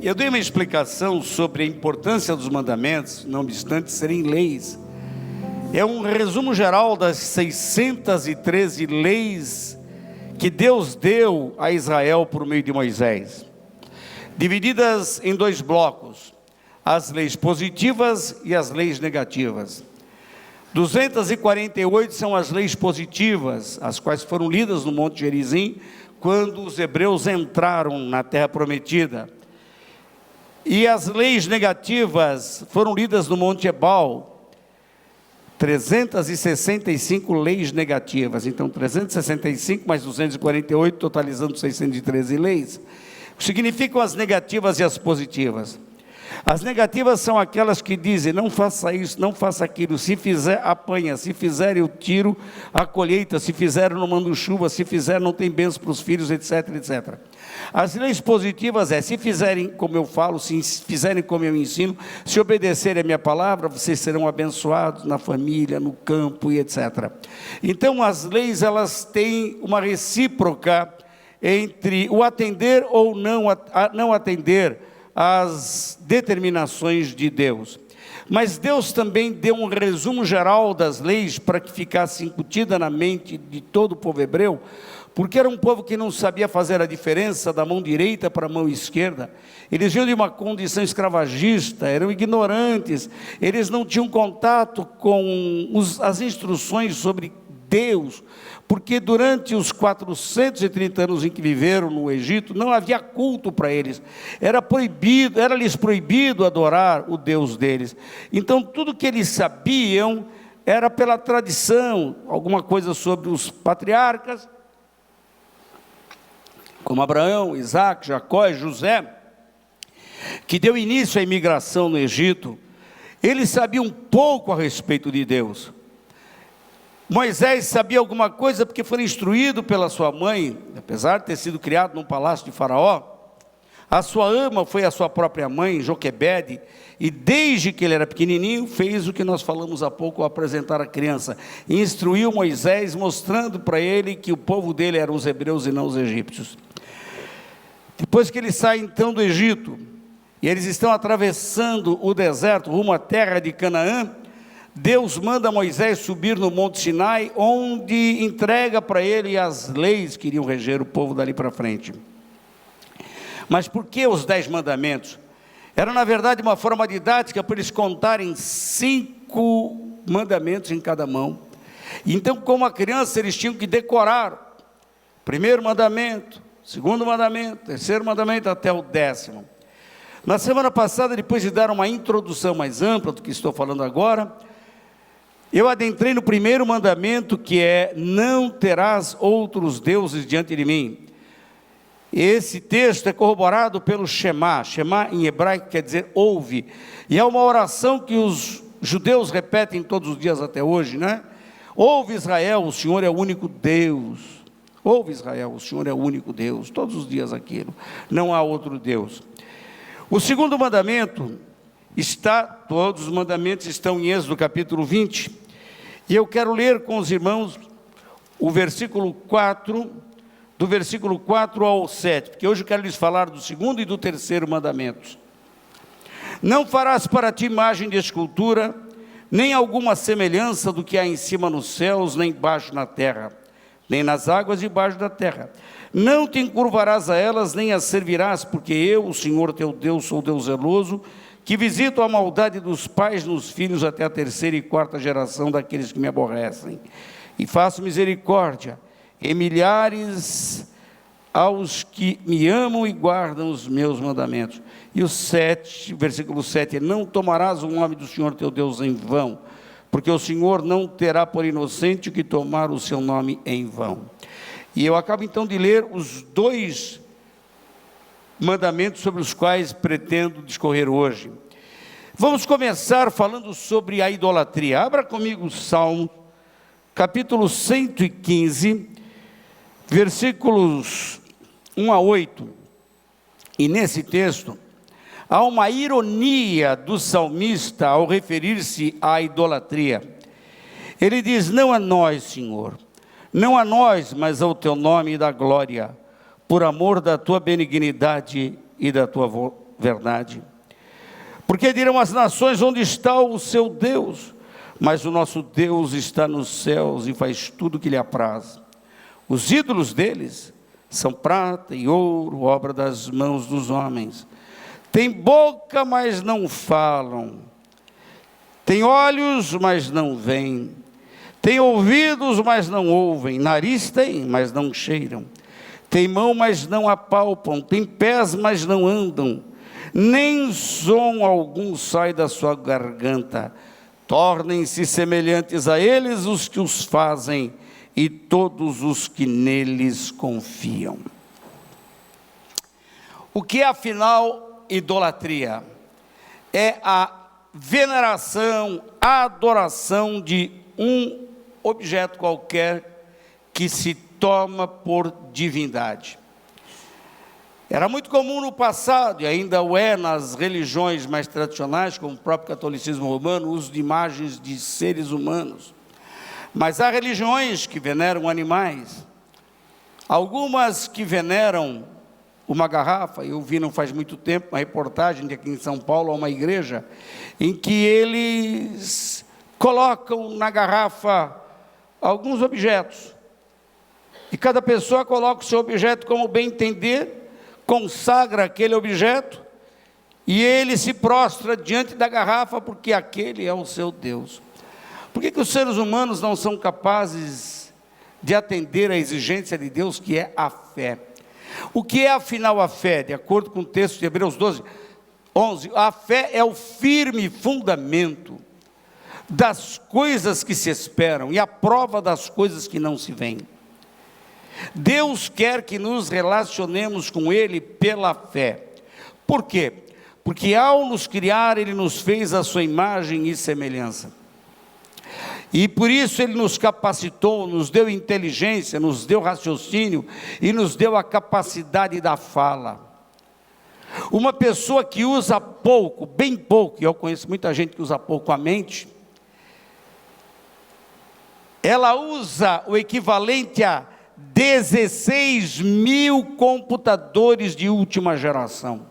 Eu dei uma explicação sobre a importância dos mandamentos, não obstante serem leis. É um resumo geral das 613 leis que Deus deu a Israel por meio de Moisés, divididas em dois blocos: as leis positivas e as leis negativas. 248 são as leis positivas, as quais foram lidas no Monte Gerizim, quando os hebreus entraram na terra prometida. E as leis negativas foram lidas no Monte Ebal, 365 leis negativas. Então 365 mais 248, totalizando 613 leis. O que significam as negativas e as positivas? As negativas são aquelas que dizem: não faça isso, não faça aquilo, se fizer, apanha, se fizer, eu tiro a colheita, se fizer, eu não mando chuva, se fizer, não tem bênção para os filhos, etc, etc. As leis positivas se fizerem como eu falo, se fizerem como eu ensino, se obedecerem a minha palavra, vocês serão abençoados na família, no campo e etc. Então as leis, elas têm uma recíproca entre o atender ou não atender as determinações de Deus. Mas Deus também deu um resumo geral das leis para que ficasse incutida na mente de todo o povo hebreu, porque era um povo que não sabia fazer a diferença da mão direita para a mão esquerda. Eles vinham de uma condição escravagista, eram ignorantes, eles não tinham contato com as instruções sobre Deus, porque durante os 430 anos em que viveram no Egito, não havia culto para eles, era-lhes proibido adorar o Deus deles. Então tudo que eles sabiam era pela tradição, alguma coisa sobre os patriarcas, como Abraão, Isaac, Jacó e José, que deu início à imigração no Egito. Eles sabiam pouco a respeito de Deus. Moisés sabia alguma coisa porque foi instruído pela sua mãe, apesar de ter sido criado num palácio de Faraó. A sua ama foi a sua própria mãe, Joquebede, e desde que ele era pequenininho, fez o que nós falamos há pouco ao apresentar a criança. Instruiu Moisés, mostrando para ele que o povo dele eram os hebreus e não os egípcios. Depois que ele sai então do Egito, e eles estão atravessando o deserto, rumo à terra de Canaã, Deus manda Moisés subir no Monte Sinai, onde entrega para ele as leis que iriam reger o povo dali para frente. Mas por que os 10 mandamentos? Era na verdade uma forma didática para eles contarem 5 mandamentos em cada mão. Então, como a criança, eles tinham que decorar: primeiro mandamento, segundo mandamento, terceiro mandamento, até o 10º. Na semana passada, depois de dar uma introdução mais ampla do que estou falando agora, eu adentrei no primeiro mandamento, que é: não terás outros deuses diante de mim. Esse texto é corroborado pelo Shema. Shema em hebraico quer dizer ouve, e é uma oração que os judeus repetem todos os dias até hoje, né? Ouve Israel, o Senhor é o único Deus. Ouve Israel, o Senhor é o único Deus. Todos os dias aquilo, não há outro Deus. O segundo mandamento todos os mandamentos estão em Êxodo capítulo 20, e eu quero ler com os irmãos o versículo 4, do versículo 4 ao 7, porque hoje eu quero lhes falar do segundo e do terceiro mandamento. Não farás para ti imagem de escultura, nem alguma semelhança do que há em cima nos céus, nem embaixo na terra, nem nas águas debaixo da terra. Não te encurvarás a elas, nem as servirás, porque eu, o Senhor teu Deus, sou Deus zeloso, que visito a maldade dos pais nos filhos até a 3ª e 4ª geração daqueles que me aborrecem, e faço misericórdia em milhares aos que me amam e guardam os meus mandamentos. E o 7, versículo 7, não tomarás o nome do Senhor teu Deus em vão, porque o Senhor não terá por inocente o que tomar o seu nome em vão. E eu acabo então de ler os 2 mandamentos sobre os quais pretendo discorrer hoje. Vamos começar falando sobre a idolatria. Abra comigo o Salmo, capítulo 115, versículos 1 a 8. E nesse texto, há uma ironia do salmista ao referir-se à idolatria. Ele diz: não a nós, Senhor, não a nós, mas ao teu nome e da glória, por amor da tua benignidade e da tua verdade. Porque dirão as nações: onde está o seu Deus? Mas o nosso Deus está nos céus e faz tudo o que lhe apraz. Os ídolos deles são prata e ouro, obra das mãos dos homens. Tem boca, mas não falam. Tem olhos, mas não veem. Tem ouvidos, mas não ouvem. Nariz tem, mas não cheiram. Tem mão, mas não apalpam. Tem pés, mas não andam. Nem som algum sai da sua garganta. Tornem-se semelhantes a eles os que os fazem e todos os que neles confiam. O que é, afinal, idolatria? É a veneração, a adoração de um objeto qualquer que se toma por divindade. Era muito comum no passado, e ainda o é nas religiões mais tradicionais, como o próprio catolicismo romano, o uso de imagens de seres humanos. Mas há religiões que veneram animais, algumas que veneram uma garrafa. Eu vi não faz muito tempo uma reportagem de aqui em São Paulo, a uma igreja, em que eles colocam na garrafa alguns objetos, e cada pessoa coloca o seu objeto como bem entender, consagra aquele objeto, e ele se prostra diante da garrafa, porque aquele é o seu Deus. Por que os seres humanos não são capazes de atender à exigência de Deus, que é a fé? O que é, afinal, a fé? De acordo com o texto de Hebreus 11, a fé é o firme fundamento das coisas que se esperam e a prova das coisas que não se veem. Deus quer que nos relacionemos com Ele pela fé. Por quê? Porque ao nos criar, Ele nos fez a sua imagem e semelhança. E por isso Ele nos capacitou, nos deu inteligência, nos deu raciocínio e nos deu a capacidade da fala. Uma pessoa que usa pouco, bem pouco, e eu conheço muita gente que usa pouco a mente, ela usa o equivalente a 16 mil computadores de última geração.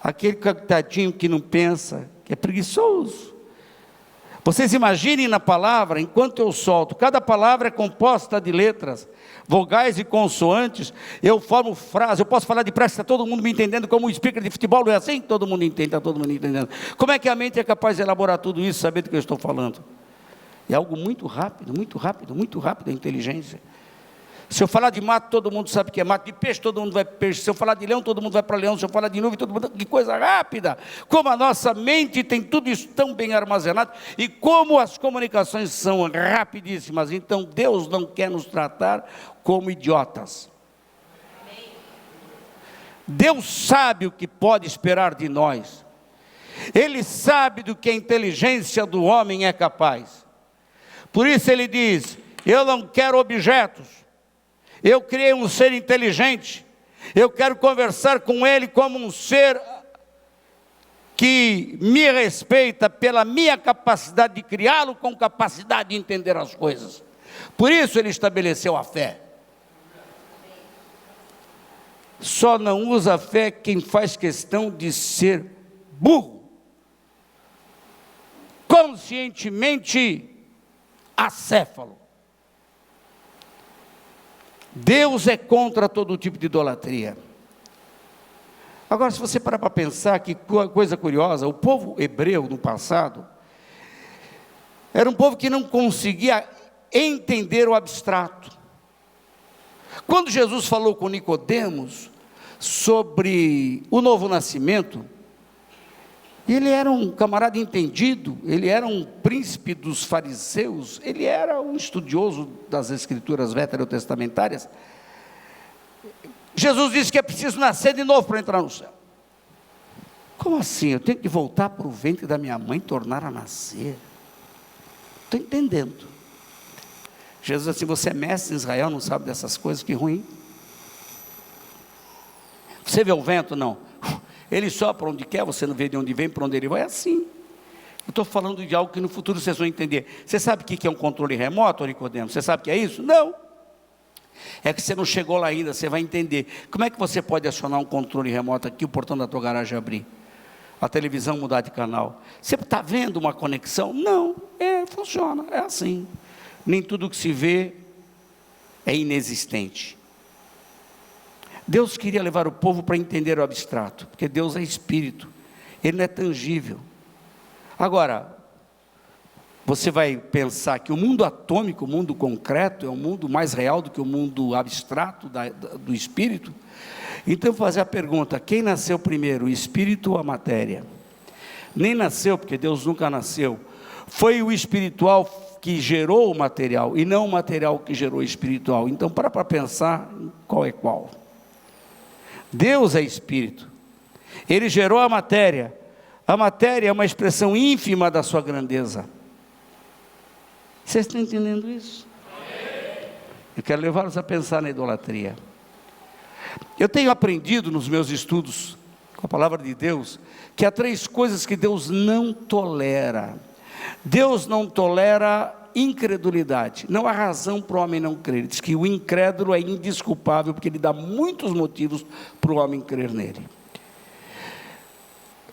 Aquele coitadinho que não pensa, que é preguiçoso. Vocês imaginem na palavra, enquanto eu solto, cada palavra é composta de letras, vogais e consoantes, eu formo frase, eu posso falar depressa, está todo mundo me entendendo, como um speaker de futebol, não é assim? Todo mundo entende, está todo mundo entendendo. Como é que a mente é capaz de elaborar tudo isso, saber do que eu estou falando? É algo muito rápido, muito rápido, muito rápido, a inteligência. Se eu falar de mato, todo mundo sabe o que é mato. De peixe, todo mundo vai para peixe. Se eu falar de leão, todo mundo vai para leão. Se eu falar de nuvem, todo mundo... Que coisa rápida! Como a nossa mente tem tudo isso tão bem armazenado. E como as comunicações são rapidíssimas. Então, Deus não quer nos tratar como idiotas. Deus sabe o que pode esperar de nós. Ele sabe do que a inteligência do homem é capaz. Por isso ele diz: eu não quero objetos, eu criei um ser inteligente, eu quero conversar com ele como um ser que me respeita pela minha capacidade de criá-lo, com capacidade de entender as coisas. Por isso ele estabeleceu a fé. Só não usa a fé quem faz questão de ser burro, conscientemente acéfalo. Deus é contra todo tipo de idolatria. Agora, se você parar para pensar, que coisa curiosa, o povo hebreu no passado era um povo que não conseguia entender o abstrato. Quando Jesus falou com Nicodemos sobre o novo nascimento, ele era um camarada entendido, ele era um príncipe dos fariseus, ele era um estudioso das escrituras veterotestamentárias. Jesus disse que é preciso nascer de novo para entrar no céu. Como assim? Eu tenho que voltar para o ventre da minha mãe e tornar a nascer? Estou entendendo. Jesus disse assim: você é mestre em Israel, não sabe dessas coisas, que ruim. Você vê o vento? Não. Ele sopra onde quer, você não vê de onde vem, para onde ele vai, é assim. Eu estou falando de algo que no futuro vocês vão entender. Você sabe o que é um controle remoto, Nicodemo? Você sabe o que é isso? Não. É que você não chegou lá ainda, você vai entender. Como é que você pode acionar um controle remoto aqui, o portão da tua garagem abrir? A televisão mudar de canal? Você está vendo uma conexão? Não, funciona, é assim. Nem tudo que se vê é inexistente. Deus queria levar o povo para entender o abstrato, porque Deus é espírito, Ele não é tangível. Agora, você vai pensar que o mundo atômico, o mundo concreto, é um mundo mais real do que o mundo abstrato do espírito? Então, eu vou fazer a pergunta: quem nasceu primeiro, o espírito ou a matéria? Nem nasceu, porque Deus nunca nasceu. Foi o espiritual que gerou o material, e não o material que gerou o espiritual. Então, para pensar qual é qual. Deus é espírito. Ele gerou a matéria. A matéria é uma expressão ínfima da sua grandeza. Vocês estão entendendo isso? Eu quero levá-los a pensar na idolatria. Eu tenho aprendido nos meus estudos com a palavra de Deus, que há 3 coisas que Deus não tolera. Deus não tolera incredulidade. Não há razão para o homem não crer. Ele diz que o incrédulo é indesculpável, porque ele dá muitos motivos para o homem crer nele.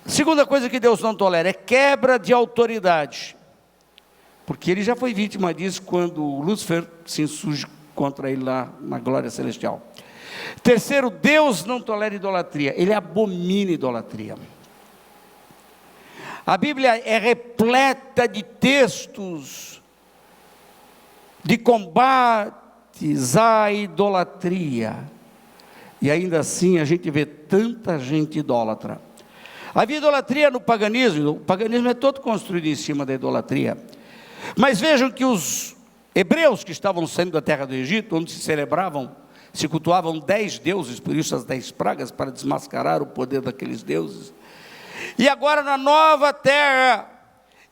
Segunda coisa que Deus não tolera é quebra de autoridade, porque ele já foi vítima disso quando Lúcifer se insurge contra ele lá na glória celestial. Terceiro, Deus não tolera idolatria, Ele abomina idolatria. A Bíblia é repleta de textos de combates à idolatria, e ainda assim a gente vê tanta gente idólatra. Havia idolatria no paganismo. O paganismo é todo construído em cima da idolatria. Mas vejam que os hebreus que estavam saindo da terra do Egito, onde se cultuavam 10 deuses, por isso as 10 pragas, para desmascarar o poder daqueles deuses. E agora na nova terra,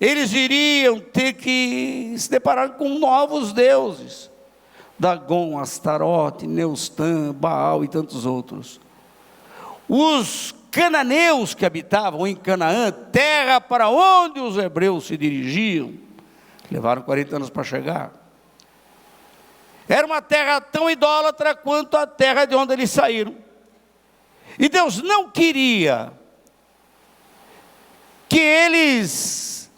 eles iriam ter que se deparar com novos deuses. Dagon, Astarote, Neustã, Baal e tantos outros. Os cananeus que habitavam em Canaã, terra para onde os hebreus se dirigiam, levaram 40 anos para chegar, era uma terra tão idólatra quanto a terra de onde eles saíram. E Deus não queria que eles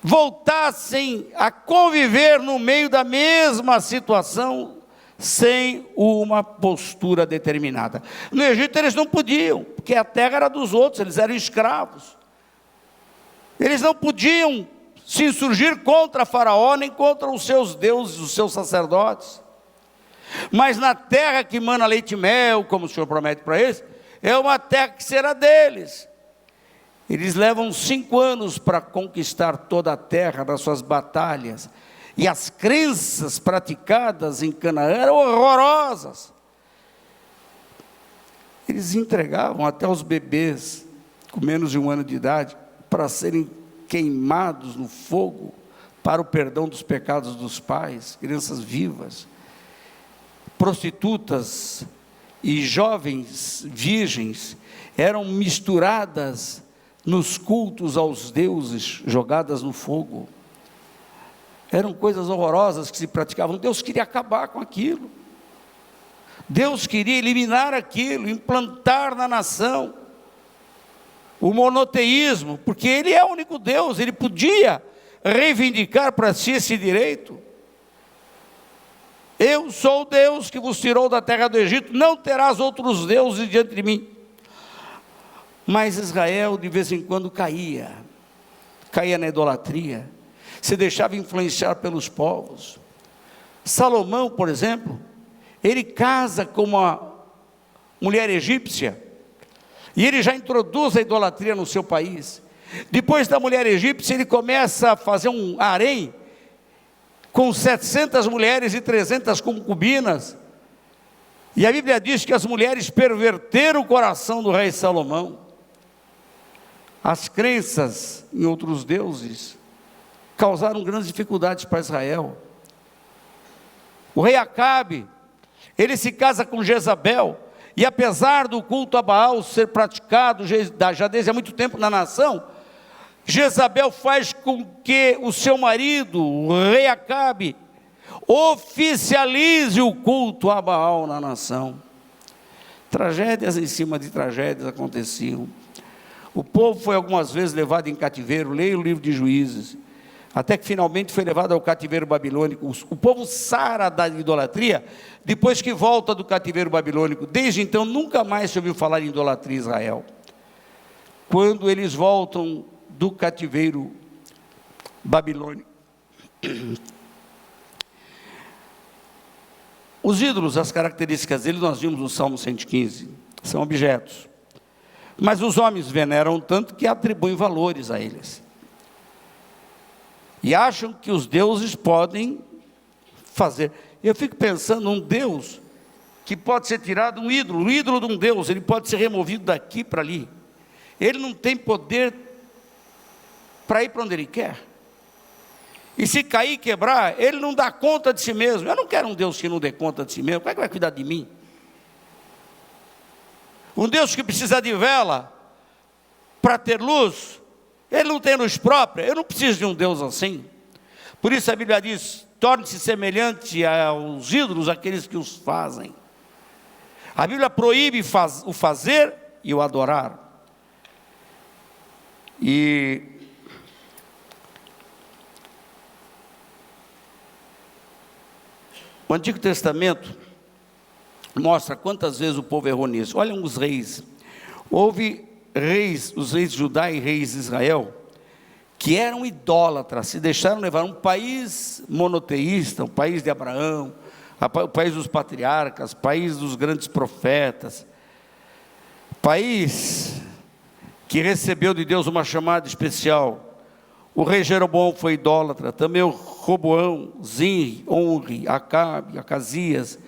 voltassem a conviver no meio da mesma situação, sem uma postura determinada. No Egito eles não podiam, porque a terra era dos outros, eles eram escravos. Eles não podiam se insurgir contra Faraó, nem contra os seus deuses, os seus sacerdotes. Mas na terra que mana leite e mel, como o Senhor promete para eles, é uma terra que será deles. Eles levam 5 anos para conquistar toda a terra das suas batalhas. E as crenças praticadas em Canaã eram horrorosas. Eles entregavam até os bebês com menos de 1 ano de idade para serem queimados no fogo para o perdão dos pecados dos pais, crianças vivas. Prostitutas e jovens virgens eram misturadas nos cultos aos deuses, jogadas no fogo. Eram coisas horrorosas que se praticavam. Deus queria acabar com aquilo. Deus queria eliminar aquilo, implantar na nação o monoteísmo, porque Ele é o único Deus, Ele podia reivindicar para si esse direito. Eu sou o Deus que vos tirou da terra do Egito, não terás outros deuses diante de mim. Mas Israel de vez em quando caía na idolatria, se deixava influenciar pelos povos. Salomão, por exemplo, ele casa com uma mulher egípcia, e ele já introduz a idolatria no seu país. Depois da mulher egípcia, ele começa a fazer um harém, com 700 mulheres e 300 concubinas, e a Bíblia diz que as mulheres perverteram o coração do rei Salomão. As crenças em outros deuses causaram grandes dificuldades para Israel. O rei Acabe, ele se casa com Jezabel, e apesar do culto a Baal ser praticado já desde há muito tempo na nação, Jezabel faz com que o seu marido, o rei Acabe, oficialize o culto a Baal na nação. Tragédias em cima de tragédias aconteciam. O povo foi algumas vezes levado em cativeiro, leia o livro de Juízes, até que finalmente foi levado ao cativeiro babilônico. O povo sara da idolatria depois que volta do cativeiro babilônico. Desde então nunca mais se ouviu falar em idolatria em Israel. Quando eles voltam do cativeiro babilônico, os ídolos, as características deles, nós vimos no Salmo 115, são objetos. Mas os homens veneram tanto que atribuem valores a eles. E acham que os deuses podem fazer. Eu fico pensando, um Deus que pode ser tirado, o ídolo de um Deus, ele pode ser removido daqui para ali. Ele não tem poder para ir para onde ele quer. E se cair e quebrar, ele não dá conta de si mesmo. Eu não quero um Deus que não dê conta de si mesmo. Como é que vai cuidar de mim? Um Deus que precisa de vela para ter luz, ele não tem luz própria. Eu não preciso de um Deus assim. Por isso a Bíblia diz: torne-se semelhante aos ídolos, aqueles que os fazem. A Bíblia proíbe o fazer e o adorar. E o Antigo Testamento mostra quantas vezes o povo errou nisso. Olhem os reis. Houve reis, os reis de Judá e reis de Israel, que eram idólatras, se deixaram levar. Um país monoteísta, um país de Abraão, o país dos patriarcas, país dos grandes profetas, país que recebeu de Deus uma chamada especial. O rei Jeroboão foi idólatra, também o Roboão, Zinri, Onri, Acabe, Acasias.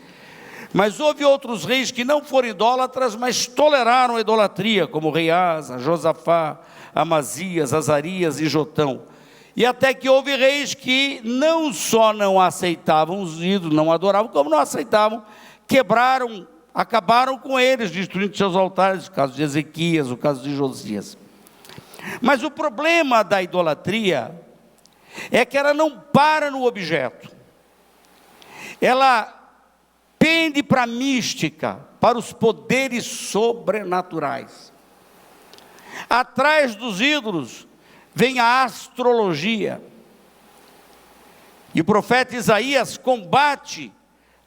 Mas houve outros reis que não foram idólatras, mas toleraram a idolatria, como o rei Asa, Josafá, Amazias, Azarias e Jotão. E até que houve reis que não só não aceitavam os ídolos, não adoravam, como não aceitavam, quebraram, acabaram com eles, destruindo seus altares, o caso de Ezequias, o caso de Josias. Mas o problema da idolatria é que ela não para no objeto. Ela pende para a mística, para os poderes sobrenaturais. Atrás dos ídolos vem a astrologia. E o profeta Isaías combate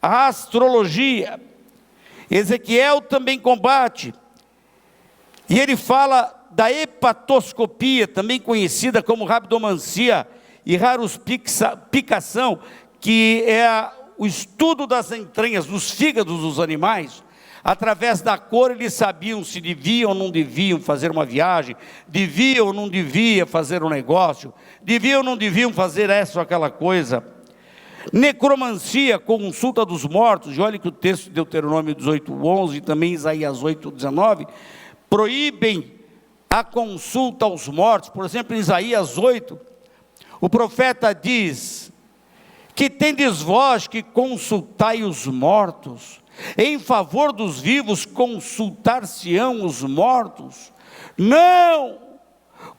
a astrologia. Ezequiel também combate. E ele fala da hepatoscopia, também conhecida como rabdomancia e raruspicação, que é o estudo das entranhas, dos fígados dos animais. Através da cor eles sabiam se deviam ou não deviam fazer uma viagem, deviam ou não deviam fazer um negócio, deviam ou não deviam fazer essa ou aquela coisa. Necromancia, consulta dos mortos, e olha que o texto de Deuteronômio 18:11 e também Isaías 8:19, proíbem a consulta aos mortos. Por exemplo, em Isaías 8, o profeta diz: que tendes vós que consultai os mortos, em favor dos vivos consultar-se-ão os mortos? Não,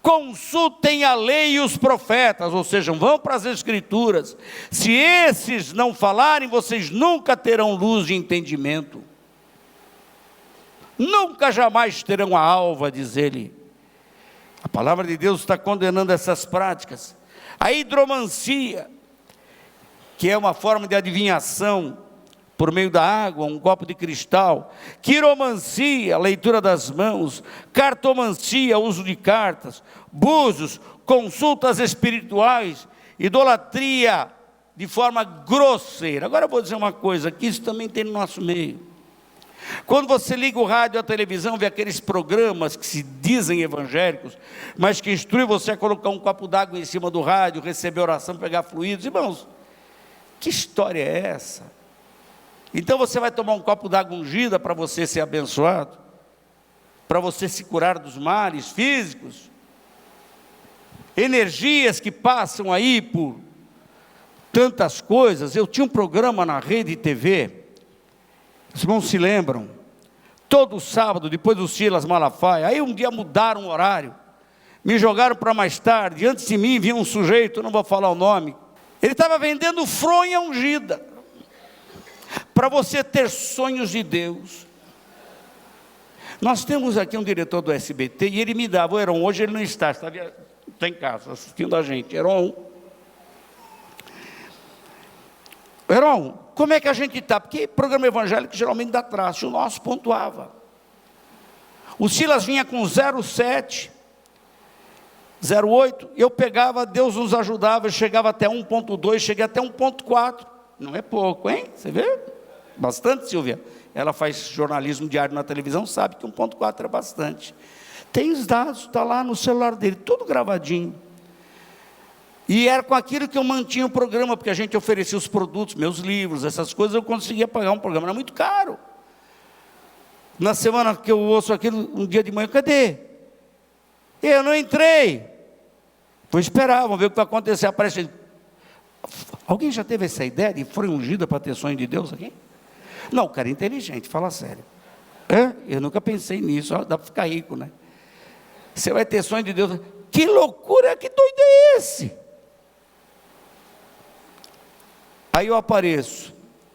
consultem a lei e os profetas, ou seja, vão para as escrituras. Se esses não falarem, vocês nunca terão luz de entendimento, nunca jamais terão a alva, diz ele. A palavra de Deus está condenando essas práticas. A hidromancia, que é uma forma de adivinhação por meio da água, um copo de cristal. Quiromancia, leitura das mãos. Cartomancia, uso de cartas. Búzios, consultas espirituais. Idolatria de forma grosseira. Agora eu vou dizer uma coisa, que isso também tem no nosso meio. Quando você liga o rádio e a televisão, vê aqueles programas que se dizem evangélicos, mas que instruem você a colocar um copo d'água em cima do rádio, receber oração, pegar fluidos. Irmãos, que história é essa? Então você vai tomar um copo d'água ungida para você ser abençoado? Para você se curar dos males físicos? Energias que passam aí por tantas coisas. Eu tinha um programa na Rede TV, os irmãos se lembram, todo sábado, depois do Silas Malafaia. Aí um dia mudaram o horário, me jogaram para mais tarde. Antes de mim vinha um sujeito, não vou falar o nome, Ele estava vendendo fronha ungida, para você ter sonhos de Deus. Nós temos aqui um diretor do SBT, e ele me dava, o Heron, hoje ele não está em casa, assistindo a gente. Heron, como é que a gente está? Porque programa evangélico geralmente dá traço, o nosso pontuava. O Silas vinha com 0,7, 0,8, eu pegava, Deus nos ajudava, eu chegava até 1,2, cheguei até 1,4, não é pouco, hein? Você vê? Bastante, Silvia. Ela faz jornalismo diário na televisão, sabe que 1,4 é bastante. Tem os dados, está lá no celular dele, tudo gravadinho. E era com aquilo que eu mantinha o programa, porque a gente oferecia os produtos, meus livros, essas coisas, eu conseguia pagar um programa, era muito caro. Na semana que eu ouço aquilo, um dia de manhã, cadê? Eu não entrei. Vou esperar, vamos ver o que vai acontecer. Aparece. Alguém já teve essa ideia de foi ungida para ter sonho de Deus aqui? Não, o cara é inteligente, fala sério. Eu nunca pensei nisso, dá para ficar rico, né? Você vai ter sonho de Deus. Que loucura, que doido é esse? Aí eu apareço.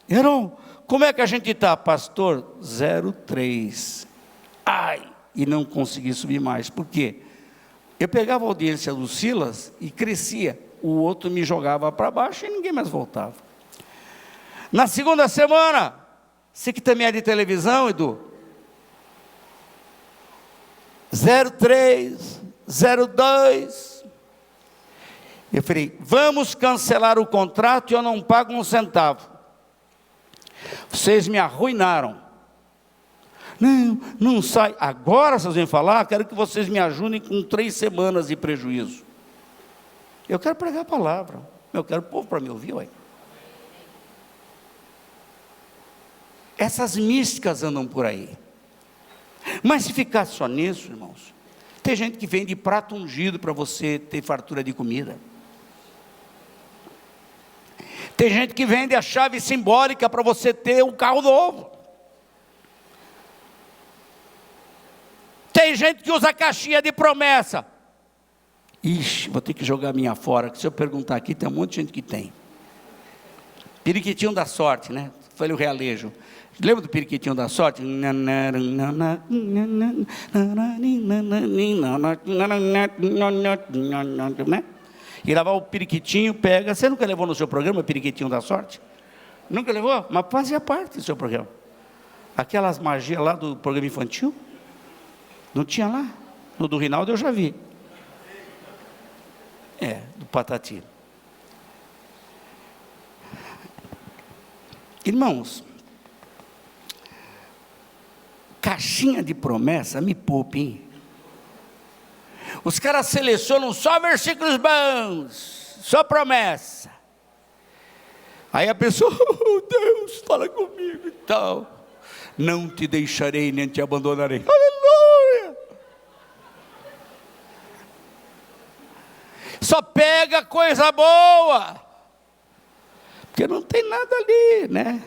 Heron, como é que a gente está, pastor? 0,3. Ai, e não consegui subir mais. Por quê? Eu pegava a audiência do Silas e crescia. O outro me jogava para baixo e ninguém mais voltava. Na segunda semana, você que também é de televisão, Edu? 0,3, 0,2. Eu falei, vamos cancelar o contrato e eu não pago um centavo. Vocês me arruinaram. Não sai. Agora vocês vêm falar, quero que vocês me ajudem com 3 semanas de prejuízo. Eu quero pregar a palavra. Eu quero o povo para me ouvir, ué. Essas místicas andam por aí. Mas se ficar só nisso, irmãos, tem gente que vende prato ungido para você ter fartura de comida. Tem gente que vende a chave simbólica para você ter um carro novo. Tem gente que usa caixinha de promessa. Ixi, vou ter que jogar a minha fora, que se eu perguntar aqui, tem um monte de gente que tem. Periquitinho da sorte, né? Foi o realejo. Lembra do periquitinho da sorte? E lá vai o periquitinho, pega. Você nunca levou no seu programa o periquitinho da sorte? Nunca levou? Mas fazia parte do seu programa. Aquelas magias lá do programa infantil? Não tinha lá? No do Rinaldo eu já vi. Do Patati. Irmãos, caixinha de promessa, me poupe, hein? Os caras selecionam só versículos bons, só promessa. Aí a pessoa, Deus, fala comigo e tal. Não te deixarei, nem te abandonarei. Aleluia! Só pega coisa boa, porque não tem nada ali, né?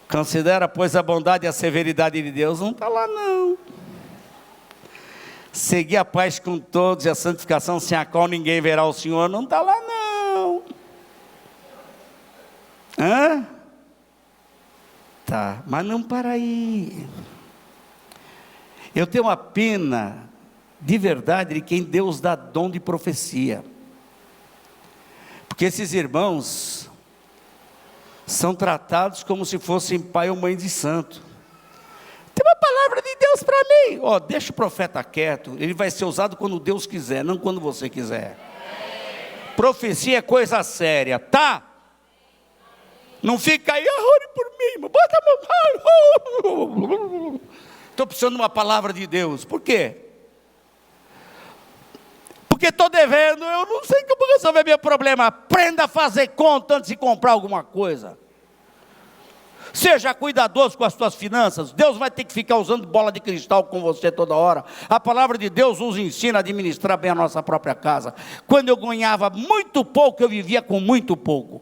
Considera, pois, a bondade e a severidade de Deus, não está lá não. Seguir a paz com todos e a santificação, sem a qual ninguém verá o Senhor, não está lá não. Tá, mas não para aí. Eu tenho uma pena de verdade de quem Deus dá dom de profecia, porque esses irmãos são tratados como se fossem pai ou mãe de santo. Tem uma palavra de Deus para mim. Deixa o profeta quieto, ele vai ser usado quando Deus quiser, não quando você quiser. Profecia é coisa séria, tá? Não fica aí, ore por mim, bota a mão. Estou precisando de uma palavra de Deus. Por quê? Porque estou devendo, eu não sei como resolver meu problema. Aprenda a fazer conta antes de comprar alguma coisa. Seja cuidadoso com as suas finanças. Deus vai ter que ficar usando bola de cristal com você toda hora. A palavra de Deus nos ensina a administrar bem a nossa própria casa. Quando eu ganhava muito pouco, eu vivia com muito pouco.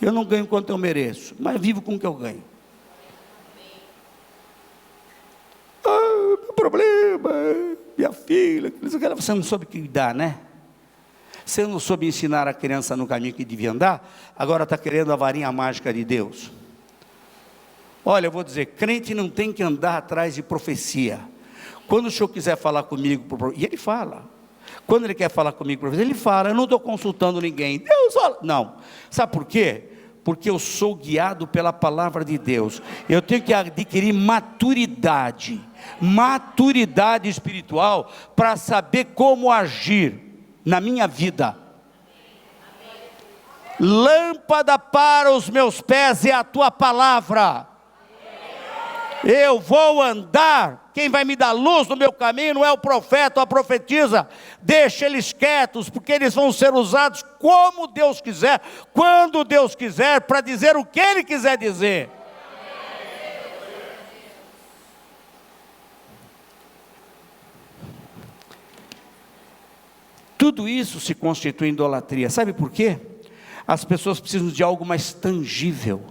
Eu não ganho quanto eu mereço, mas vivo com o que eu ganho. Meu minha filha, você não soube cuidar, né? Você não soube ensinar a criança no caminho que devia andar, agora está querendo a varinha mágica de Deus. Olha, eu vou dizer, crente não tem que andar atrás de profecia. Quando o senhor quiser falar comigo, e ele fala, quando ele quer falar comigo, ele fala, eu não estou consultando ninguém, Deus fala, não, sabe por quê? Porque eu sou guiado pela palavra de Deus, eu tenho que adquirir maturidade espiritual, para saber como agir na minha vida. Lâmpada para os meus pés é a tua palavra. Eu vou andar, quem vai me dar luz no meu caminho não é o profeta ou a profetisa, deixa eles quietos, porque eles vão ser usados como Deus quiser, quando Deus quiser, para dizer o que Ele quiser dizer. Tudo isso se constitui em idolatria, sabe por quê? As pessoas precisam de algo mais tangível,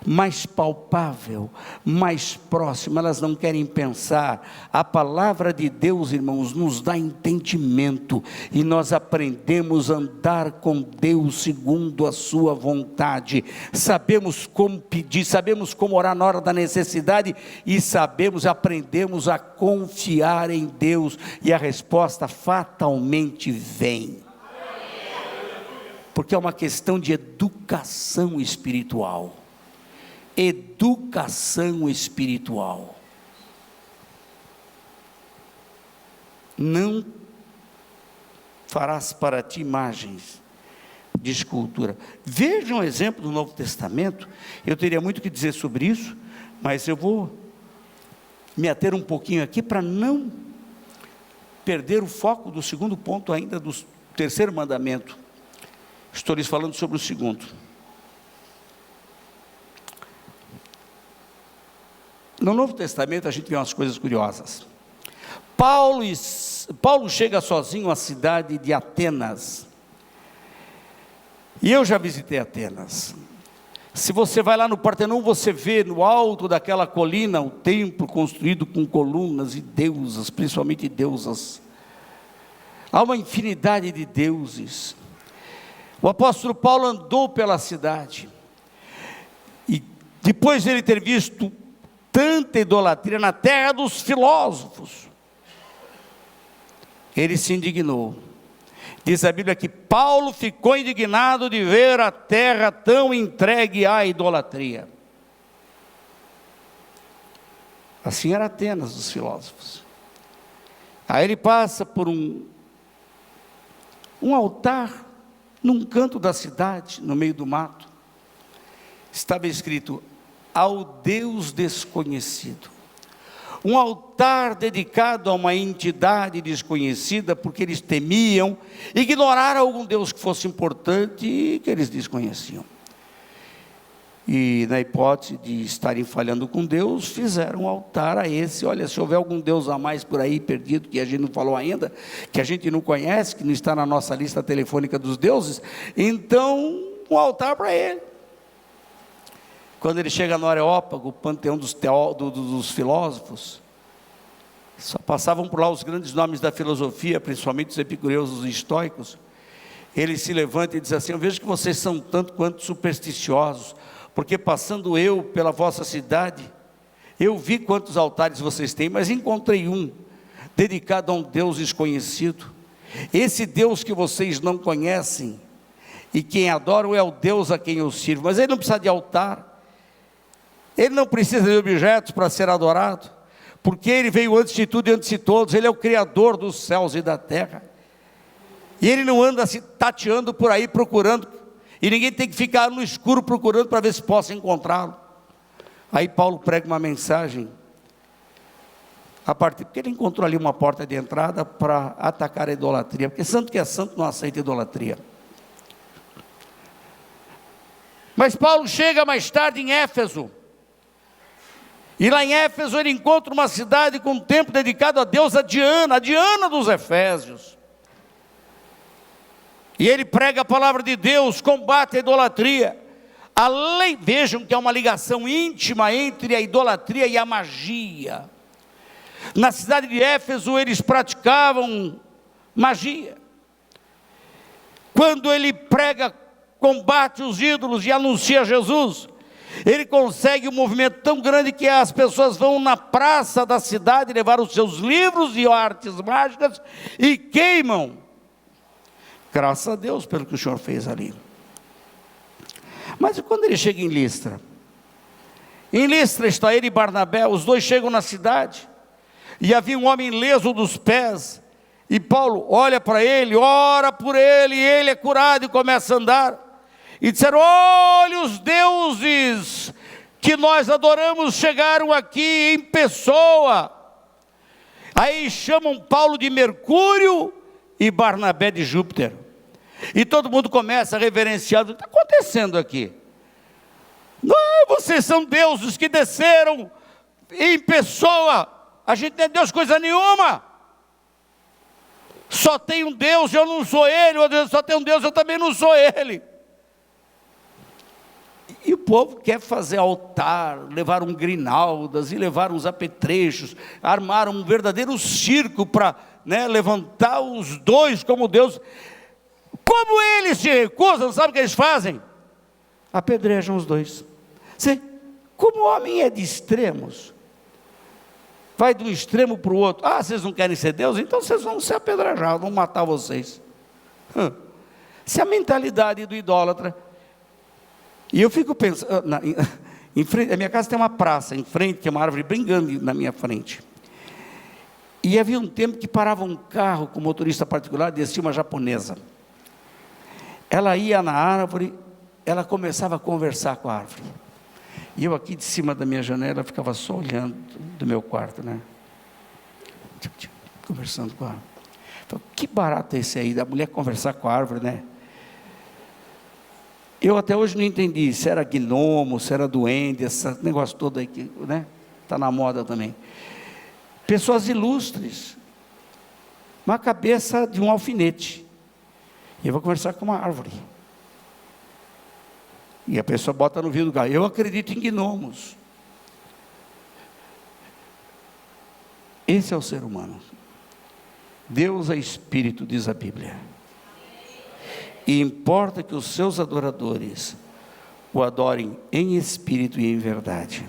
mais palpável, mais próximo, elas não querem pensar. A palavra de Deus, irmãos, nos dá entendimento, e nós aprendemos a andar com Deus segundo a sua vontade, sabemos como pedir, sabemos como orar na hora da necessidade, e aprendemos a confiar em Deus, e a resposta fatalmente vem, porque é uma questão de educação espiritual. Educação espiritual. Não farás para ti imagens de escultura. Veja um exemplo do Novo Testamento. Eu teria muito que dizer sobre isso, mas eu vou me ater um pouquinho aqui para não perder o foco do segundo ponto ainda, do terceiro mandamento. Estou lhes falando sobre o segundo. No Novo Testamento a gente vê umas coisas curiosas. Paulo chega sozinho à cidade de Atenas, e eu já visitei Atenas. Se você vai lá no Partenon, você vê no alto daquela colina o templo construído com colunas e deusas, principalmente deusas. Há uma infinidade de deuses. O apóstolo Paulo andou pela cidade, e depois de ele ter visto tanta idolatria na terra dos filósofos, ele se indignou. Diz a Bíblia que Paulo ficou indignado de ver a terra tão entregue à idolatria. Assim era Atenas dos filósofos. Aí ele passa por um altar num canto da cidade, no meio do mato. Estava escrito: ao Deus desconhecido. Um altar dedicado a uma entidade desconhecida, porque eles temiam ignorar algum Deus que fosse importante e que eles desconheciam. E na hipótese de estarem falhando com Deus, fizeram um altar a esse. Olha, se houver algum Deus a mais por aí perdido, que a gente não falou ainda, que a gente não conhece, que não está na nossa lista telefônica dos deuses, então um altar para ele. Quando ele chega no Areópago, o panteão dos filósofos, só passavam por lá os grandes nomes da filosofia, principalmente os epicureus, os estoicos. Ele se levanta e diz assim: eu vejo que vocês são tanto quanto supersticiosos, porque passando eu pela vossa cidade, eu vi quantos altares vocês têm, mas encontrei um dedicado a um Deus desconhecido. Esse Deus que vocês não conhecem, e quem adoram é o Deus a quem eu sirvo, mas ele não precisa de altar, ele não precisa de objetos para ser adorado, porque ele veio antes de tudo e antes de todos. Ele é o Criador dos céus e da terra, e ele não anda se tateando por aí procurando, e ninguém tem que ficar no escuro procurando para ver se possa encontrá-lo. Aí Paulo prega uma mensagem, porque ele encontrou ali uma porta de entrada para atacar a idolatria, porque santo que é santo não aceita idolatria. Mas Paulo chega mais tarde em Éfeso, e lá em Éfeso ele encontra uma cidade com um templo dedicado a deusa Diana, a Diana dos Efésios. E ele prega a palavra de Deus, combate a idolatria. Vejam que há uma ligação íntima entre a idolatria e a magia. Na cidade de Éfeso eles praticavam magia. Quando ele prega, combate os ídolos e anuncia Jesus, ele consegue um movimento tão grande que as pessoas vão na praça da cidade levar os seus livros e artes mágicas e queimam. Graças a Deus pelo que o Senhor fez ali. Mas quando ele chega em Listra? Em Listra está ele e Barnabé, os dois chegam na cidade, e havia um homem leso dos pés, e Paulo olha para ele, ora por ele, e ele é curado e começa a andar. E disseram: olha, os deuses que nós adoramos chegaram aqui em pessoa. Aí chamam Paulo de Mercúrio e Barnabé de Júpiter. E todo mundo começa a reverenciar. O que está acontecendo aqui? Não, vocês são deuses que desceram em pessoa. A gente não é Deus coisa nenhuma. Só tem um Deus, eu não sou ele. Só tem um Deus, eu também não sou ele. E o povo quer fazer altar, levaram grinaldas e levaram uns apetrechos, armaram um verdadeiro circo para levantar os dois como Deus. Como eles se recusam, sabe o que eles fazem? Apedrejam os dois. Como o homem é de extremos, vai de um extremo para o outro. Vocês não querem ser Deus? Então vocês vão ser apedrejados, vão matar vocês. Essa é a mentalidade do idólatra. E eu fico pensando, em frente, a minha casa tem uma praça em frente, que é uma árvore bem grande na minha frente. E havia um tempo que parava um carro com motorista particular, descia uma japonesa. Ela ia na árvore, ela começava a conversar com a árvore. E eu aqui de cima da minha janela ficava só olhando do meu quarto, conversando com a árvore. Falei, que barato é esse aí, da mulher conversar com a árvore, né? Eu até hoje não entendi se era gnomo, se era duende, esse negócio todo aí que está na moda também. Pessoas ilustres, uma cabeça de um alfinete. E eu vou conversar com uma árvore. E a pessoa bota no vidro do carro: eu acredito em gnomos. Esse é o ser humano. Deus é espírito, diz a Bíblia. E importa que os seus adoradores o adorem em espírito e em verdade.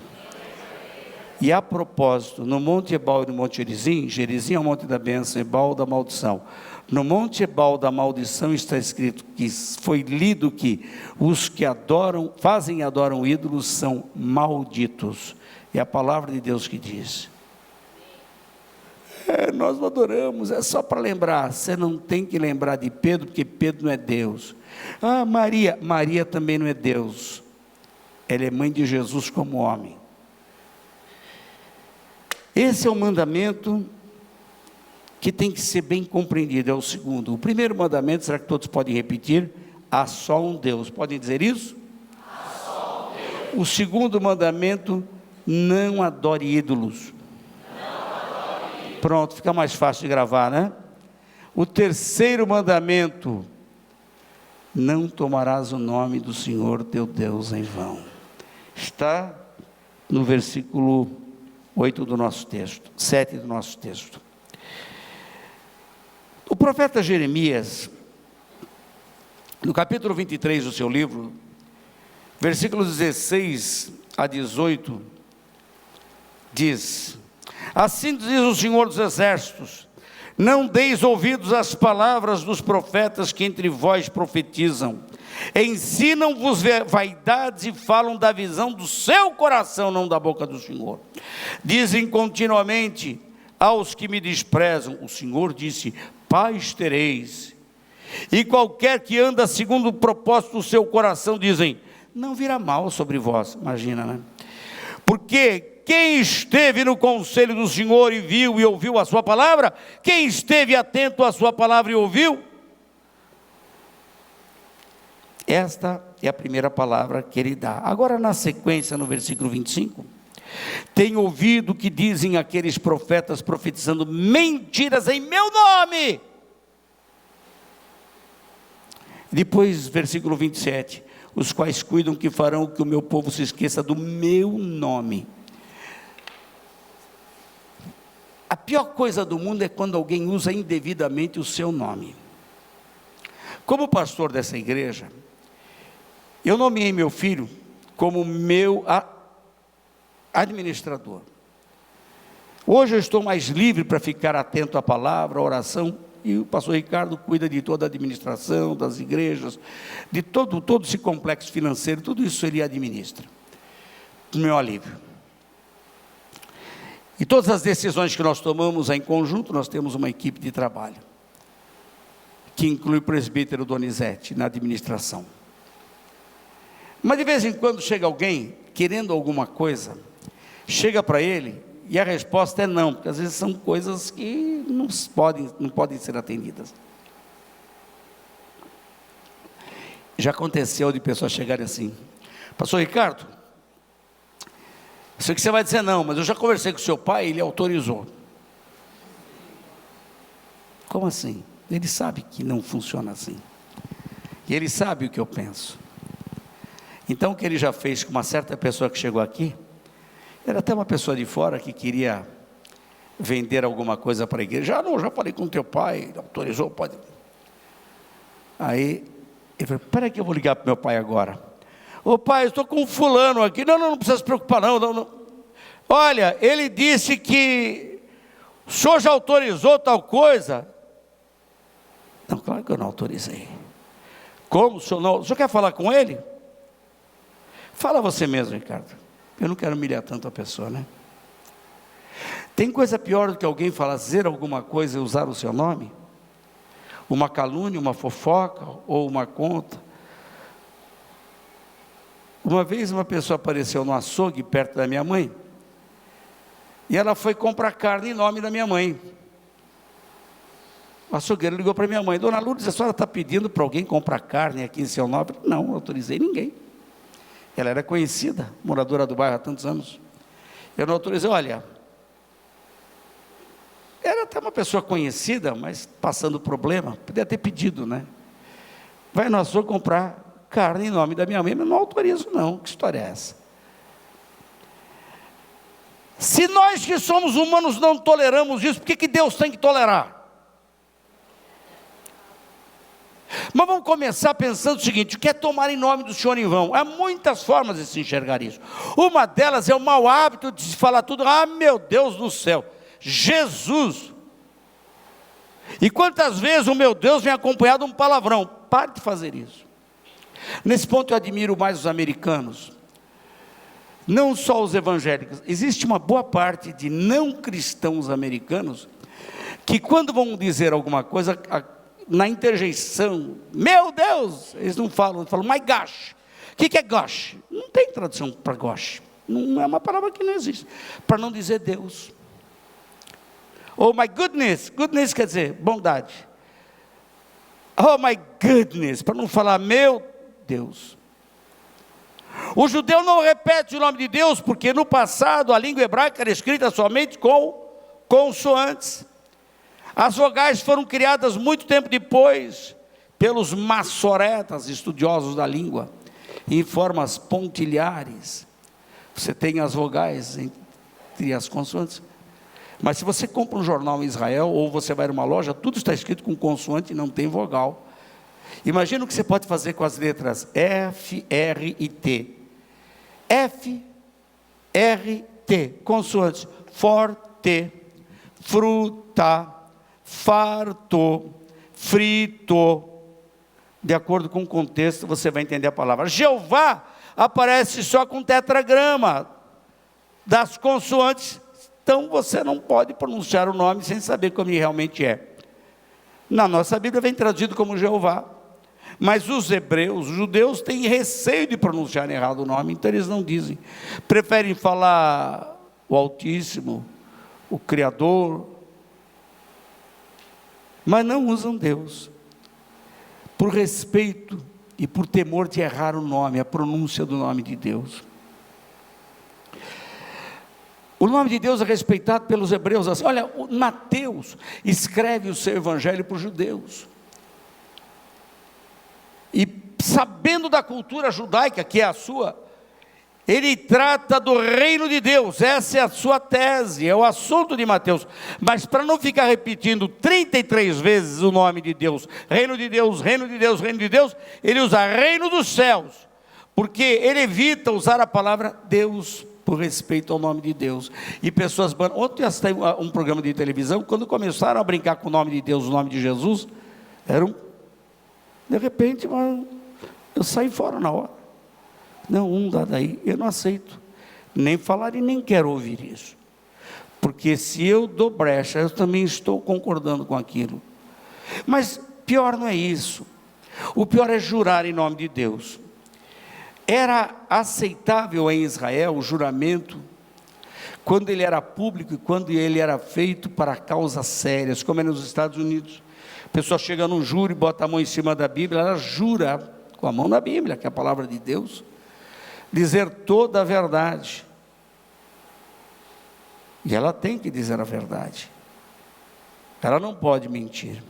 E a propósito, no Monte Ebal e no Monte Gerizim, Gerizim é o Monte da Bênção, Ebal da Maldição. No Monte Ebal da Maldição está escrito, que foi lido, que os que fazem e adoram ídolos são malditos. É a palavra de Deus que diz. Nós não adoramos, é só para lembrar. Você não tem que lembrar de Pedro, porque Pedro não é Deus. Maria também não é Deus. Ela é mãe de Jesus como homem. Esse é o mandamento que tem que ser bem compreendido, é o segundo. O primeiro mandamento, será que todos podem repetir? Há só um Deus. Podem dizer isso? Há só um Deus. O segundo mandamento, não adore ídolos. Pronto, fica mais fácil de gravar, né? O terceiro mandamento: não tomarás o nome do Senhor teu Deus em vão. Está no versículo 8 do nosso texto, 7 do nosso texto. O profeta Jeremias, no capítulo 23 do seu livro, versículos 16 a 18, diz: assim diz o Senhor dos Exércitos: não deis ouvidos às palavras dos profetas que entre vós profetizam. Ensinam-vos vaidades e falam da visão do seu coração, não da boca do Senhor. Dizem continuamente aos que me desprezam: o Senhor disse, paz tereis. E qualquer que anda segundo o propósito do seu coração, dizem, não virá mal sobre vós. Imagina, né? Porque quem esteve no conselho do Senhor e viu e ouviu a sua palavra? Quem esteve atento à sua palavra e ouviu? Esta é a primeira palavra que ele dá. Agora, na sequência, no versículo 25, tenho ouvido que dizem aqueles profetas profetizando mentiras em meu nome. Depois, versículo 27, os quais cuidam que farão que o meu povo se esqueça do meu nome. A pior coisa do mundo é quando alguém usa indevidamente o seu nome. Como pastor dessa igreja, eu nomeei meu filho como meu administrador. Hoje eu estou mais livre para ficar atento à palavra, à oração, e o pastor Ricardo cuida de toda a administração, das igrejas, de todo esse complexo financeiro, tudo isso ele administra. O meu alívio. E todas as decisões que nós tomamos em conjunto, nós temos uma equipe de trabalho, que inclui o presbítero Donizete na administração. Mas de vez em quando chega alguém querendo alguma coisa, chega para ele e a resposta é não, porque às vezes são coisas que não podem ser atendidas. Já aconteceu de pessoas chegarem assim: pastor Ricardo, eu sei que você vai dizer não, mas eu já conversei com o seu pai e ele autorizou. Como assim? Ele sabe que não funciona assim. E ele sabe o que eu penso. Então o que ele já fez com uma certa pessoa que chegou aqui, era até uma pessoa de fora que queria vender alguma coisa para a igreja. Já falei com o teu pai, ele autorizou, pode. Aí ele falou: espera que eu vou ligar para o meu pai agora. Ô pai, eu estou com um fulano aqui. Não precisa se preocupar não. Olha, ele disse que o senhor já autorizou tal coisa. Não, claro que eu não autorizei. Como o senhor não? O senhor quer falar com ele? Fala você mesmo, Ricardo. Eu não quero humilhar tanto a pessoa, né? Tem coisa pior do que alguém fazer alguma coisa e usar o seu nome? Uma calúnia, uma fofoca ou uma conta. Uma vez uma pessoa apareceu no açougue perto da minha mãe, e ela foi comprar carne em nome da minha mãe. O açougueiro ligou para minha mãe: dona Lourdes, a senhora está pedindo para alguém comprar carne aqui em seu nome? Não autorizei ninguém. Ela era conhecida, moradora do bairro há tantos anos. Eu não autorizei. Olha, era até uma pessoa conhecida, mas passando problema, podia ter pedido, né? Vai no açougue comprar carne em nome da minha mãe, mas não autorizo não. Que história é essa? Se nós que somos humanos não toleramos isso, por que Deus tem que tolerar? Mas vamos começar pensando o seguinte: o que é tomar em nome do Senhor em vão? Há muitas formas de se enxergar isso. Uma delas é o mau hábito de se falar tudo: ah, meu Deus do céu, Jesus. E quantas vezes o meu Deus vem acompanhado de um palavrão? Pare de fazer isso. Nesse ponto eu admiro mais os americanos, não só os evangélicos. Existe uma boa parte de não cristãos americanos que, quando vão dizer alguma coisa, na interjeição, meu Deus, eles não falam, eles falam my gosh. O que é gosh? Não tem tradução para gosh, não é uma palavra que não existe, para não dizer Deus. Oh my goodness, goodness quer dizer bondade. Oh my goodness, para não falar meu Deus. O judeu não repete o nome de Deus, porque no passado a língua hebraica era escrita somente com consoantes. As vogais foram criadas muito tempo depois, pelos massoretas, estudiosos da língua, em formas pontilhares. Você tem as vogais entre as consoantes. Mas se você compra um jornal em Israel, ou você vai numa loja, tudo está escrito com consoante e não tem vogal. Imagina o que você pode fazer com as letras F, R e T. F, R, T, consoantes: forte, fruta, farto, frito. De acordo com o contexto, você vai entender a palavra. Jeová aparece só com tetragrama das consoantes. Então você não pode pronunciar o nome sem saber como ele realmente é. Na nossa Bíblia vem traduzido como Jeová. Mas os hebreus, os judeus, têm receio de pronunciar errado o nome, então eles não dizem. Preferem falar o Altíssimo, o Criador, mas não usam Deus, por respeito e por temor de errar o nome, a pronúncia do nome de Deus. O nome de Deus é respeitado pelos hebreus assim. Olha, o Mateus escreve o seu evangelho para os judeus. E sabendo da cultura judaica, que é a sua, Ele trata do reino de Deus, essa é a sua tese, é o assunto de Mateus. Mas para não ficar repetindo 33 vezes o nome de Deus, reino de Deus, reino de Deus, reino de Deus, ele usa reino dos céus, porque ele evita usar a palavra Deus, por respeito ao nome de Deus. E pessoas, ontem eu assisti um programa de televisão, quando começaram a brincar com o nome de Deus, o nome de Jesus, de repente, eu saí fora na hora. Não, dá daí, eu não aceito, nem falar e nem quero ouvir isso, porque se eu dou brecha, eu também estou concordando com aquilo. Mas pior não é isso, o pior é jurar em nome de Deus. Era aceitável em Israel o juramento, quando ele era público e quando ele era feito para causas sérias, como é nos Estados Unidos. A pessoa chega num júri, bota a mão em cima da Bíblia, ela jura com a mão na Bíblia, que é a palavra de Deus, dizer toda a verdade, e ela tem que dizer a verdade, ela não pode mentir.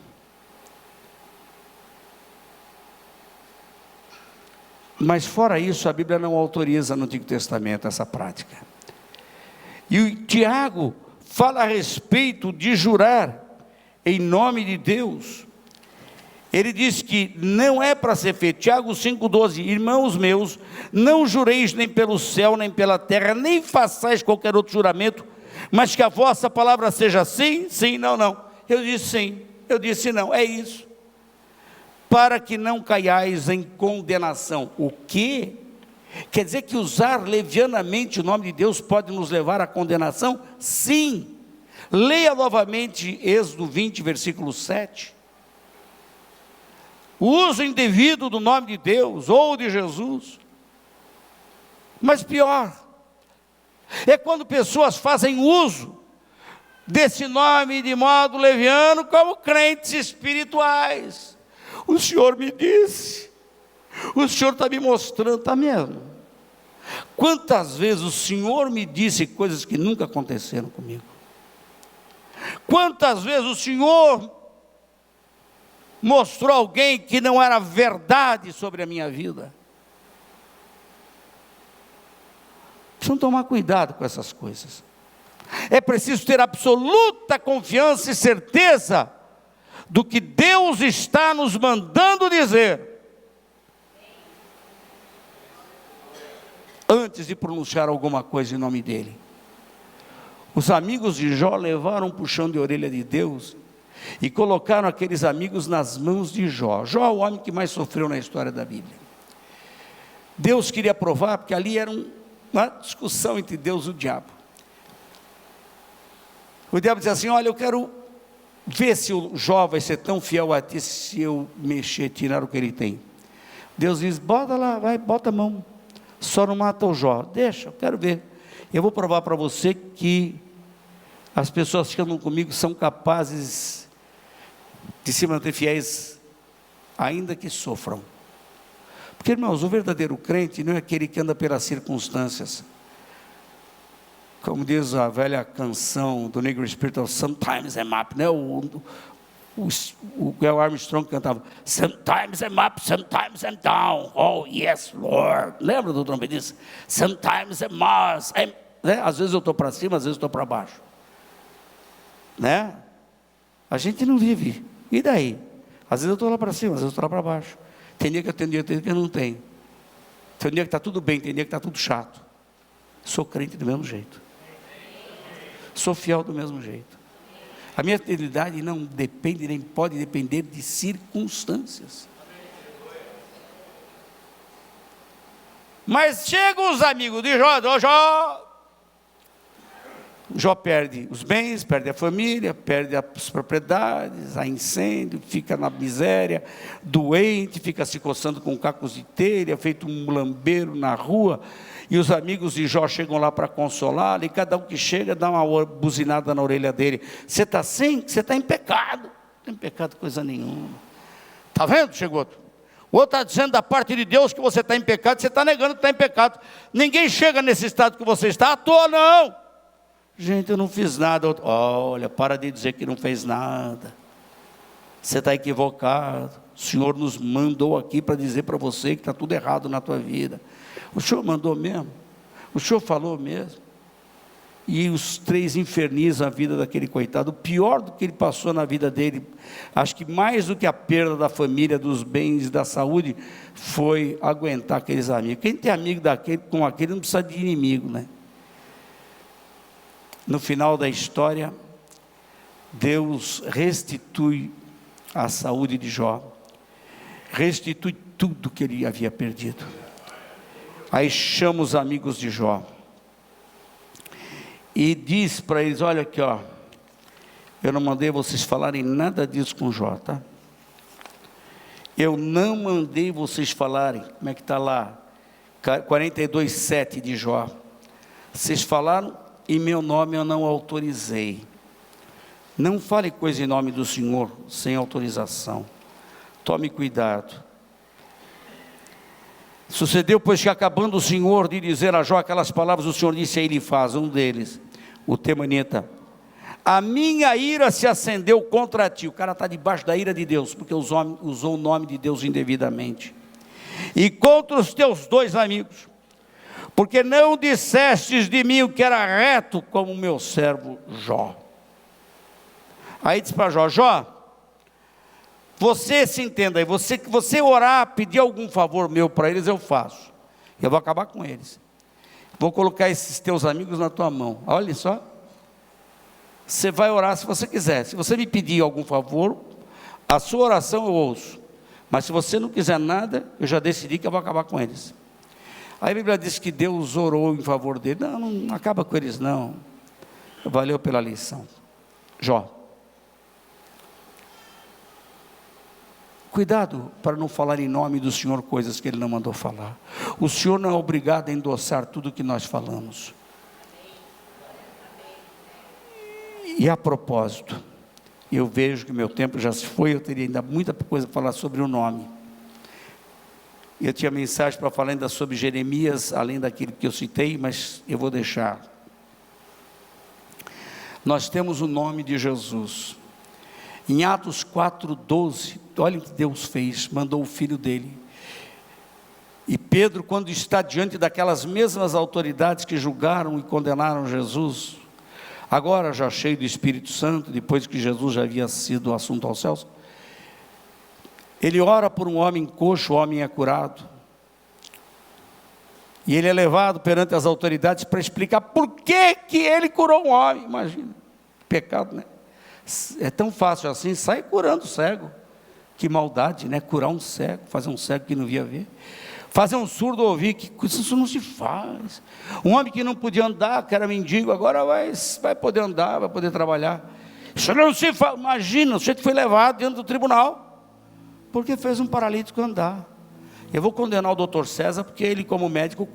Mas fora isso, a Bíblia não autoriza no Antigo Testamento essa prática. E o Tiago fala a respeito de jurar em nome de Deus. Ele diz que não é para ser feito. Tiago 5,12, irmãos meus, não jureis nem pelo céu, nem pela terra, nem façais qualquer outro juramento, mas que a vossa palavra seja sim, sim, não, não. Eu disse sim, eu disse não, é isso. Para que não caiais em condenação. O quê? Quer dizer que usar levianamente o nome de Deus pode nos levar à condenação? Sim. Leia novamente Êxodo 20, versículo 7. O uso indevido do nome de Deus ou de Jesus. Mas pior é quando pessoas fazem uso desse nome de modo leviano como crentes espirituais. O Senhor me disse, o Senhor está me mostrando, está mesmo? Quantas vezes o Senhor me disse coisas que nunca aconteceram comigo? Quantas vezes o Senhor mostrou alguém que não era verdade sobre a minha vida? Precisam tomar cuidado com essas coisas. É preciso ter absoluta confiança e certeza do que Deus está nos mandando dizer, antes de pronunciar alguma coisa em nome dele. Os amigos de Jó levaram um puxão de orelha de Deus e colocaram aqueles amigos nas mãos de Jó. Jó é o homem que mais sofreu na história da Bíblia. Deus queria provar, porque ali era uma discussão entre Deus e o diabo. O diabo dizia assim: olha, eu quero ver se o Jó vai ser tão fiel a ti se eu mexer, tirar o que ele tem. Deus diz: bota lá, vai, bota a mão, só não mata o Jó, deixa, eu quero ver. Eu vou provar para você que as pessoas que andam comigo são capazes de se manter fiéis, ainda que sofram. Porque, irmãos, o verdadeiro crente não é aquele que anda pelas circunstâncias. Como diz a velha canção do Negro Spiritual, Sometimes I'm up, né? O Armstrong cantava, Sometimes I'm up, sometimes I'm down, oh yes Lord. Lembra do trompetista? Sometimes I'm Mars, né? Às vezes eu estou para cima, às vezes eu estou para baixo, né? A gente não vive, e daí? Às vezes eu estou lá para cima, às vezes eu estou lá para baixo. Tem dia que eu tenho, dia que eu não tenho. Tem dia que está tudo bem, tem dia que está tudo chato. Sou crente do mesmo jeito, sou fiel do mesmo jeito. A minha fidelidade não depende, nem pode depender de circunstâncias. Mas chegam os amigos de Jó. Jó perde os bens, perde a família, perde as propriedades, há incêndio, fica na miséria, doente, fica se coçando com cacos de telha, feito um lambeiro na rua. E os amigos de Jó chegam lá para consolá-lo, e cada um que chega dá uma buzinada na orelha dele. Você está assim? Você está em pecado. Não tem pecado coisa nenhuma. Está vendo? Chegou outro. O outro está dizendo da parte de Deus que você está em pecado, você está negando que está em pecado. Ninguém chega nesse estado que você está à toa, não. Gente, eu não fiz nada. Olha, para de dizer que não fez nada. Você está equivocado. O Senhor nos mandou aqui para dizer para você que está tudo errado na tua vida. O Senhor mandou mesmo. O senhor falou mesmo? E os três infernizam a vida daquele coitado. O pior do que ele passou na vida dele, acho que mais do que a perda da família, dos bens, da saúde, foi aguentar aqueles amigos. Quem tem amigo com aquele não precisa de inimigo, né? No final da história, Deus restitui a saúde de Jó, restitui tudo que ele havia perdido. Aí chama os amigos de Jó e diz para eles: olha aqui, ó, eu não mandei vocês falarem nada disso com Jó, tá? Eu não mandei vocês falarem. Como é que está lá? 42:7 de Jó. Vocês falaram, em meu nome eu não autorizei. Não fale coisa em nome do Senhor sem autorização. Tome cuidado. Sucedeu, pois, que acabando o Senhor de dizer a Jó aquelas palavras, o Senhor disse a ele: faz um deles, o temanita: a minha ira se acendeu contra ti. O cara está debaixo da ira de Deus, porque usou o nome de Deus indevidamente. E contra os teus dois amigos, porque não dissestes de mim o que era reto, como o meu servo Jó. Aí diz para Jó: Jó, você se entenda aí, você orar, pedir algum favor meu para eles, eu faço. Eu vou acabar com eles. Vou colocar esses teus amigos na tua mão. Olha só. Você vai orar se você quiser. Se você me pedir algum favor, a sua oração eu ouço. Mas se você não quiser nada, eu já decidi que eu vou acabar com eles. Aí a Bíblia diz que Deus orou em favor dele. Não acaba com eles não. Valeu pela lição. Jó. Cuidado para não falar em nome do Senhor coisas que Ele não mandou falar. O Senhor não é obrigado a endossar tudo que nós falamos. E a propósito, eu vejo que meu tempo já se foi, eu teria ainda muita coisa para falar sobre o nome. Eu tinha mensagem para falar ainda sobre Jeremias, além daquilo que eu citei, mas eu vou deixar. Nós temos o nome de Jesus. Em Atos 4:12, olha o que Deus fez, mandou o Filho dele. E Pedro, quando está diante daquelas mesmas autoridades que julgaram e condenaram Jesus, agora já cheio do Espírito Santo, depois que Jesus já havia sido assunto aos céus, ele ora por um homem coxo, o homem é curado. E ele é levado perante as autoridades para explicar por que ele curou um homem. Imagina, pecado, né? É tão fácil assim, sai curando o cego. Que maldade, né? Curar um cego, fazer um cego que não via ver, fazer um surdo ouvir, que isso não se faz. Um homem que não podia andar, que era mendigo, agora vai poder andar, vai poder trabalhar. Isso não se faz. Imagina, o sujeito foi levado diante do tribunal, porque fez um paralítico andar. Eu vou condenar o doutor César, porque ele, como médico,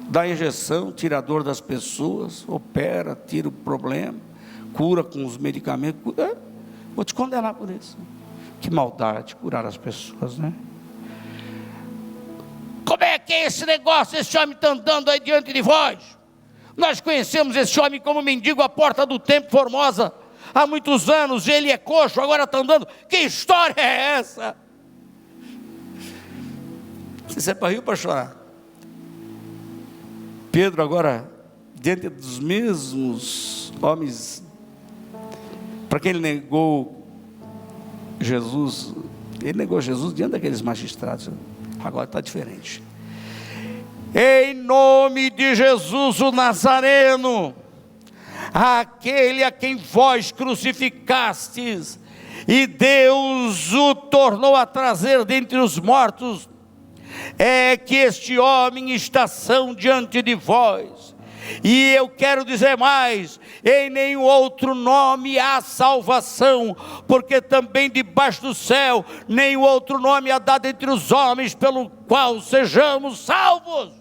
dá injeção, tira a dor das pessoas, opera, tira o problema, cura com os medicamentos. Vou te condenar por isso. Que maldade, curar as pessoas, né? Como é que é esse negócio? Esse homem está andando aí diante de vós. Nós conhecemos esse homem como mendigo à porta do Templo Formosa há muitos anos. Ele é coxo, agora está andando. Que história é essa? Isso é para rir ou para chorar? Pedro agora, diante dos mesmos homens para quem ele negou Jesus, ele negou Jesus diante daqueles magistrados. Agora está diferente. Em nome de Jesus o Nazareno, aquele a quem vós crucificastes, e Deus o tornou a trazer dentre os mortos, é que este homem está são diante de vós. E eu quero dizer mais: em nenhum outro nome há salvação, porque também debaixo do céu nenhum outro nome há dado entre os homens pelo qual sejamos salvos.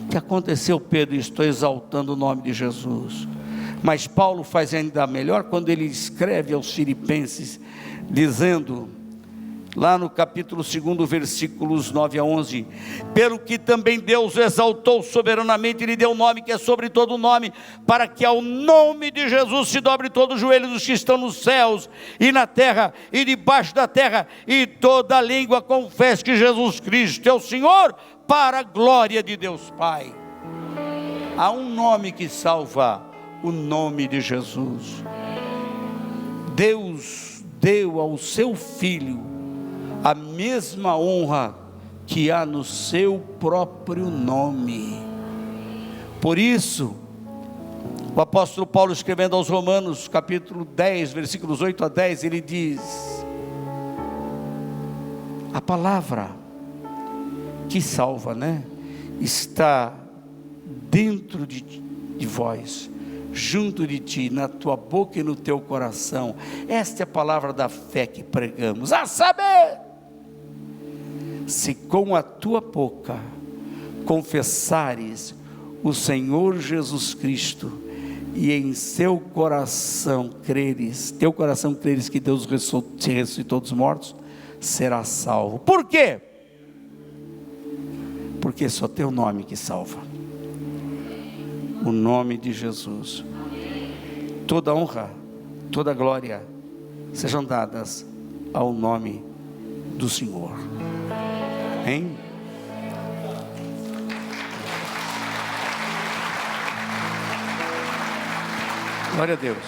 O que aconteceu, Pedro? Estou exaltando o nome de Jesus. Mas Paulo faz ainda melhor quando ele escreve aos Filipenses, dizendo, lá no capítulo 2, versículos 9 a 11, pelo que também Deus o exaltou soberanamente, e lhe deu um nome que é sobre todo nome, para que ao nome de Jesus se dobre todo o joelho dos que estão nos céus, e na terra, e debaixo da terra, e toda língua confesse que Jesus Cristo é o Senhor, para a glória de Deus Pai. Há um nome que salva, o nome de Jesus. Deus deu ao seu Filho a mesma honra que há no seu próprio nome. Por isso, o apóstolo Paulo, escrevendo aos Romanos, capítulo 10, versículos 8 a 10, ele diz: a palavra que salva, está dentro de vós, junto de ti, na tua boca e no teu coração. Esta é a palavra da fé que pregamos, a saber, se com a tua boca confessares o Senhor Jesus Cristo, e em teu coração creres que Deus te ressuscitou dos mortos, será salvo. Por quê? Porque só tem o nome que salva, o nome de Jesus. Toda honra, toda glória sejam dadas ao nome do Senhor. Amém? Glória a Deus.